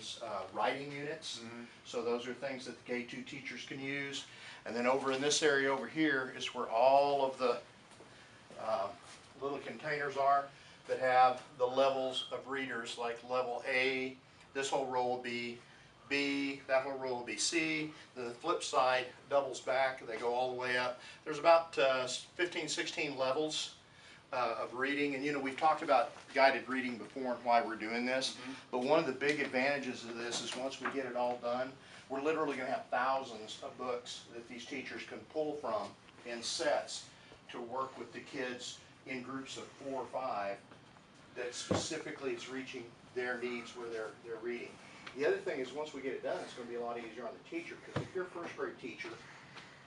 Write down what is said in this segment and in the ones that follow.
children's writing units. So those are things that the K2 teachers can use. And then over in this area over here is where all of the little containers are that have the levels of readers, like level A. This whole row will be B, that whole row will be C. The flip side doubles back, they go all the way up. There's about 15, 16 levels of reading, and you know, we've talked about guided reading before and why we're doing this, but one of the big advantages of this is once we get it all done, we're literally going to have thousands of books that these teachers can pull from in sets to work with the kids in groups of 4 or 5 that specifically is reaching their needs where they're reading. The other thing is once we get it done, it's going to be a lot easier on the teacher, because if you're a first grade teacher,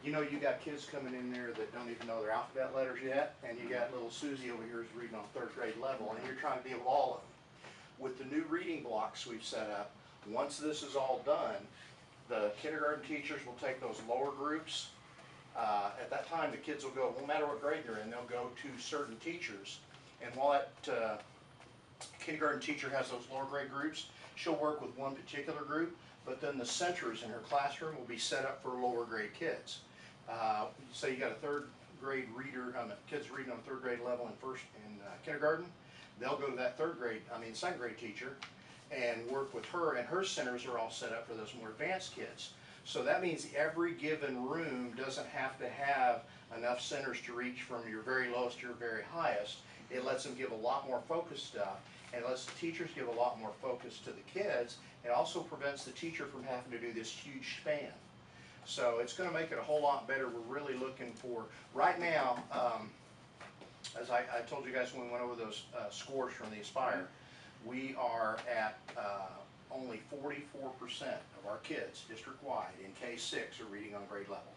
you know you got kids coming in there that don't even know their alphabet letters yet, and you got little Susie over here who's reading on 3rd grade level, and you're trying to deal with all of them. With the new reading blocks we've set up, once this is all done, the kindergarten teachers will take those lower groups. At that time, the kids will go, no matter what grade they're in, they'll go to certain teachers. And while that kindergarten teacher has those lower grade groups, she'll work with one particular group, but then the centers in her classroom will be set up for lower grade kids. So you got a 3rd grade reader, kids reading on 3rd grade level in kindergarten. They'll go to that 2nd grade teacher and work with her, and her centers are all set up for those more advanced kids. So that means every given room doesn't have to have enough centers to reach from your very lowest to your very highest. It lets them give a lot more focused stuff, and it lets the teachers give a lot more focus to the kids. It also prevents the teacher from having to do this huge span. So it's going to make it a whole lot better. We're really looking for, right now, as I told you guys when we went over those scores from the Aspire, we are at only 44% of our kids district-wide in K6 are reading on grade level.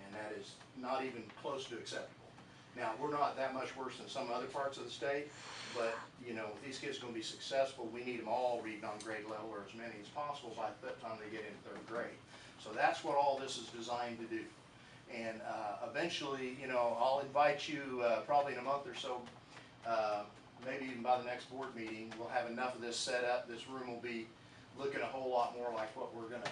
And that is not even close to acceptable. Now, we're not that much worse than some other parts of the state, but you know, if these kids are going to be successful, we need them all reading on grade level, or as many as possible by the time they get into 3rd grade. So that's what all this is designed to do. And eventually, you know, I'll invite you probably in a month or so, maybe even by the next board meeting, we'll have enough of this set up. This room will be looking a whole lot more like what we're going to